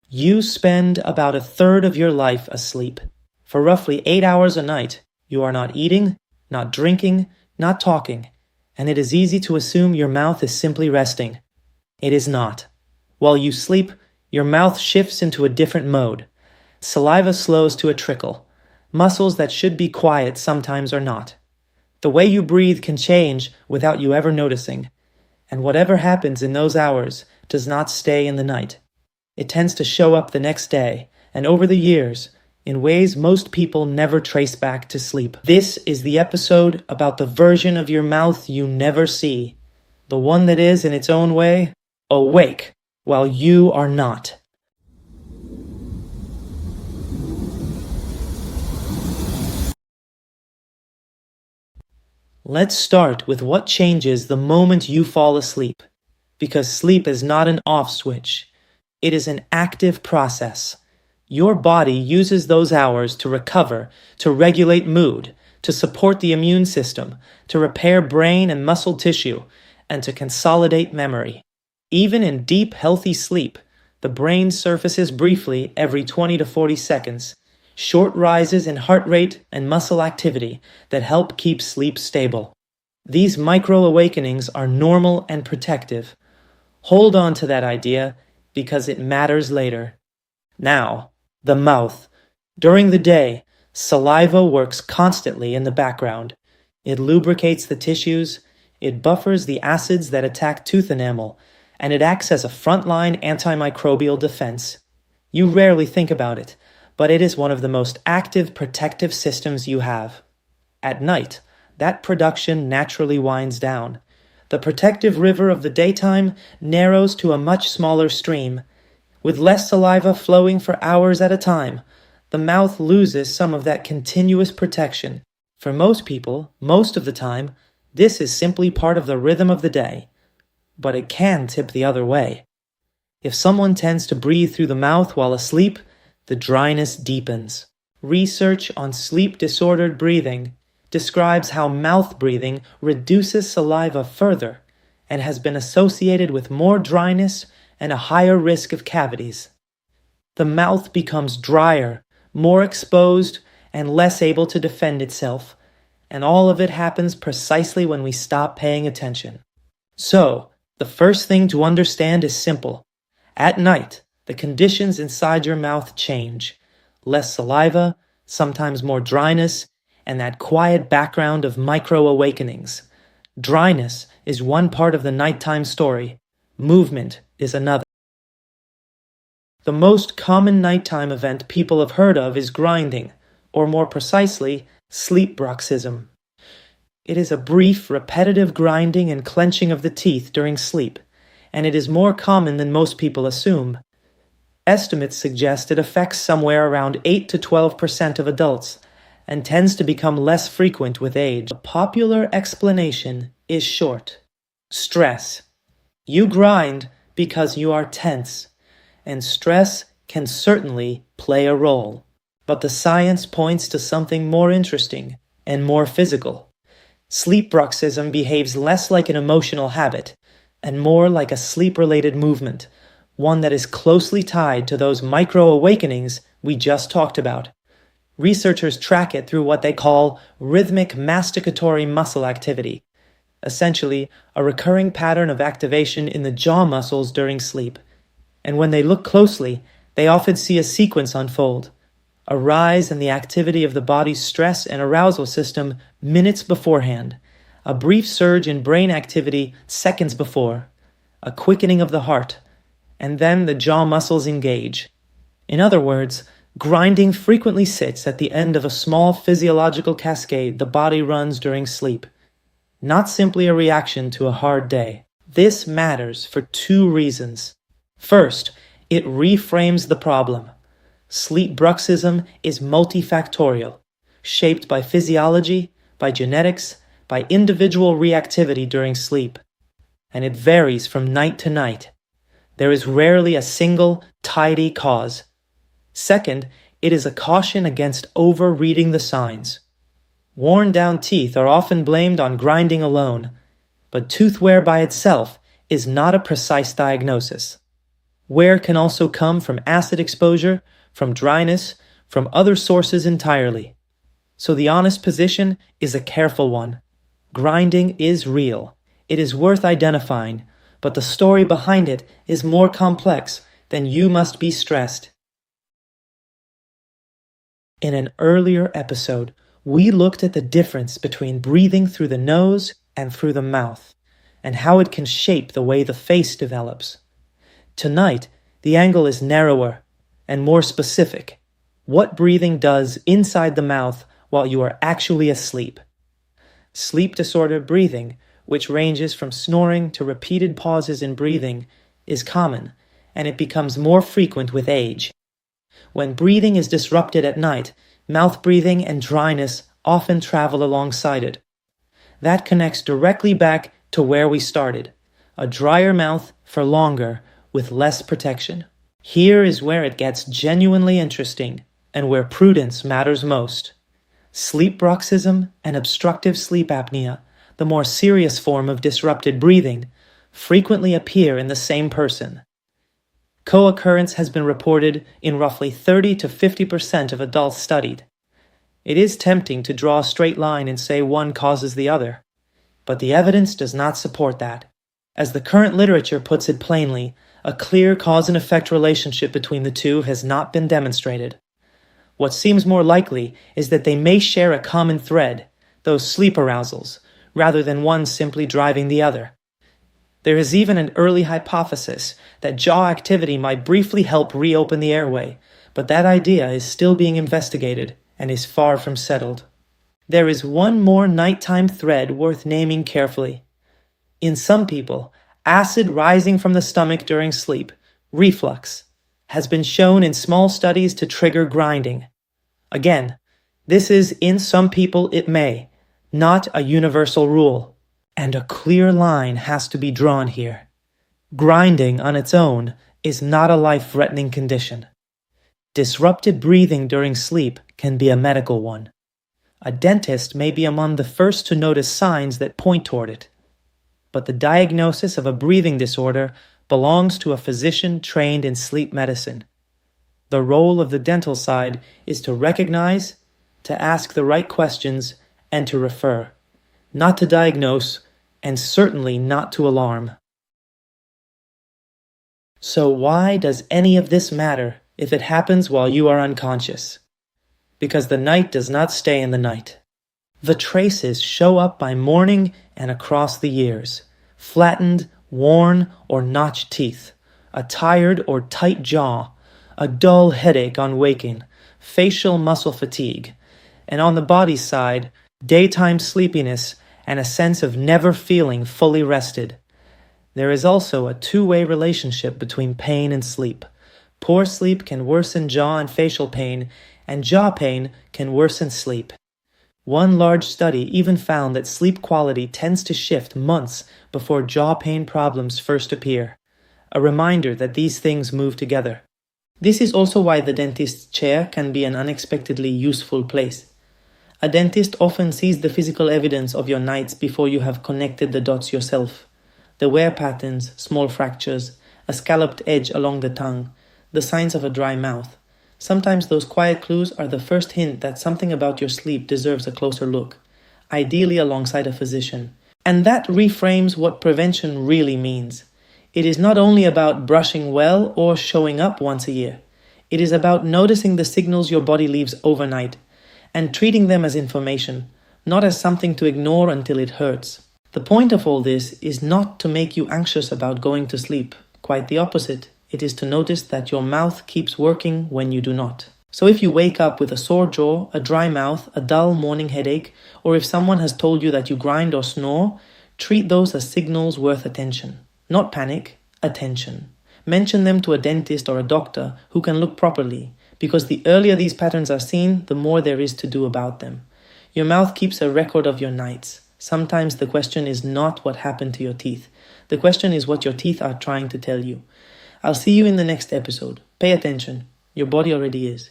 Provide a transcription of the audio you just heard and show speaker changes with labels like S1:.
S1: You spend about a third of your life asleep. For roughly 8 hours a night, you are not eating, not drinking, not talking, and it is easy to assume your mouth is simply resting. It is not. While you sleep, your mouth shifts into a different mode. Saliva slows to a trickle. Muscles that should be quiet sometimes are not. The way you breathe can change without you ever noticing, and whatever happens in those hours does not stay in the night. It tends to show up the next day, and over the years, in ways most people never trace back to sleep. This is the episode about the version of your mouth you never see, the one that is, in its own way, awake while you are not. Let's start with what changes the moment you fall asleep, because sleep is not an off switch. It is an active process. Your body uses those hours to recover, to regulate mood, to support the immune system, to repair brain and muscle tissue, and to consolidate memory. Even in deep, healthy sleep, the brain surfaces briefly every 20 to 40 seconds, short rises in heart rate and muscle activity that help keep sleep stable. These micro-awakenings are normal and protective. Hold on to that idea because it matters later. Now, the mouth. During the day, saliva works constantly in the background. It lubricates the tissues, it buffers the acids that attack tooth enamel, and it acts as a frontline antimicrobial defense. You rarely think about it, but it is one of the most active protective systems you have. At night, that production naturally winds down. The protective river of the daytime narrows to a much smaller stream. With less saliva flowing for hours at a time, the mouth loses some of that continuous protection. For most people, most of the time, this is simply part of the rhythm of the day. But it can tip the other way. If someone tends to breathe through the mouth while asleep, the dryness deepens. Research on sleep-disordered breathing describes how mouth breathing reduces saliva further and has been associated with more dryness and a higher risk of cavities. The mouth becomes drier, more exposed, and less able to defend itself, and all of it happens precisely when we stop paying attention. So, the first thing to understand is simple. At night, the conditions inside your mouth change. Less saliva, sometimes more dryness, and that quiet background of micro-awakenings. Dryness is one part of the nighttime story. Movement is another. The most common nighttime event people have heard of is grinding, or more precisely, sleep bruxism. It is a brief, repetitive grinding and clenching of the teeth during sleep, and it is more common than most people assume. Estimates suggest it affects somewhere around 8 to 12% of adults, and tends to become less frequent with age. A popular explanation is short. Stress. You grind because you are tense, and stress can certainly play a role. But the science points to something more interesting and more physical. Sleep bruxism behaves less like an emotional habit and more like a sleep-related movement, one that is closely tied to those micro-awakenings we just talked about. Researchers track it through what they call rhythmic masticatory muscle activity, essentially a recurring pattern of activation in the jaw muscles during sleep. And when they look closely, they often see a sequence unfold, a rise in the activity of the body's stress and arousal system minutes beforehand, a brief surge in brain activity seconds before, a quickening of the heart, and then the jaw muscles engage. In other words, grinding frequently sits at the end of a small physiological cascade the body runs during sleep, not simply a reaction to a hard day. This matters for two reasons. First, it reframes the problem. Sleep bruxism is multifactorial, shaped by physiology, by genetics, by individual reactivity during sleep, and it varies from night to night. There is rarely a single, tidy cause. Second, it is a caution against over-reading the signs. Worn-down teeth are often blamed on grinding alone, but tooth wear by itself is not a precise diagnosis. Wear can also come from acid exposure, from dryness, from other sources entirely. So the honest position is a careful one. Grinding is real. It is worth identifying, but the story behind it is more complex than you must be stressed. In an earlier episode, we looked at the difference between breathing through the nose and through the mouth, and how it can shape the way the face develops. Tonight, the angle is narrower and more specific. What breathing does inside the mouth while you are actually asleep. Sleep disorder breathing, which ranges from snoring to repeated pauses in breathing, is common, and it becomes more frequent with age. When breathing is disrupted at night, mouth breathing and dryness often travel alongside it. That connects directly back to where we started, a drier mouth for longer with less protection. Here is where it gets genuinely interesting and where prudence matters most. Sleep bruxism and obstructive sleep apnea, the more serious form of disrupted breathing, frequently appear in the same person. Co-occurrence has been reported in roughly 30 to 50% of adults studied. It is tempting to draw a straight line and say one causes the other, but the evidence does not support that. As the current literature puts it plainly, a clear cause and effect relationship between the two has not been demonstrated. What seems more likely is that they may share a common thread, those sleep arousals, rather than one simply driving the other. There is even an early hypothesis that jaw activity might briefly help reopen the airway, but that idea is still being investigated and is far from settled. There is one more nighttime thread worth naming carefully. In some people, acid rising from the stomach during sleep, reflux, has been shown in small studies to trigger grinding. Again, this is in some people it may, not a universal rule. And a clear line has to be drawn here. Grinding on its own is not a life-threatening condition. Disrupted breathing during sleep can be a medical one. A dentist may be among the first to notice signs that point toward it. But the diagnosis of a breathing disorder belongs to a physician trained in sleep medicine. The role of the dental side is to recognize, to ask the right questions, and to refer, not to diagnose, and certainly not to alarm. So why does any of this matter if it happens while you are unconscious? Because the night does not stay in the night. The traces show up by morning and across the years. Flattened, worn, or notched teeth, a tired or tight jaw, a dull headache on waking, facial muscle fatigue, and on the body side, daytime sleepiness and a sense of never feeling fully rested. There is also a two-way relationship between pain and sleep. Poor sleep can worsen jaw and facial pain, and jaw pain can worsen sleep. One large study even found that sleep quality tends to shift months before jaw pain problems first appear, a reminder that these things move together. This is also why the dentist's chair can be an unexpectedly useful place. A dentist often sees the physical evidence of your nights before you have connected the dots yourself. The wear patterns, small fractures, a scalloped edge along the tongue, the signs of a dry mouth. Sometimes those quiet clues are the first hint that something about your sleep deserves a closer look, ideally alongside a physician. And that reframes what prevention really means. It is not only about brushing well or showing up once a year. It is about noticing the signals your body leaves overnight and treating them as information, not as something to ignore until it hurts. The point of all this is not to make you anxious about going to sleep. Quite the opposite. It is to notice that your mouth keeps working when you do not. So if you wake up with a sore jaw, a dry mouth, a dull morning headache, or if someone has told you that you grind or snore, treat those as signals worth attention. Not panic, attention. Mention them to a dentist or a doctor who can look properly, because the earlier these patterns are seen, the more there is to do about them. Your mouth keeps a record of your nights. Sometimes the question is not what happened to your teeth. The question is what your teeth are trying to tell you. I'll see you in the next episode. Pay attention. Your body already is.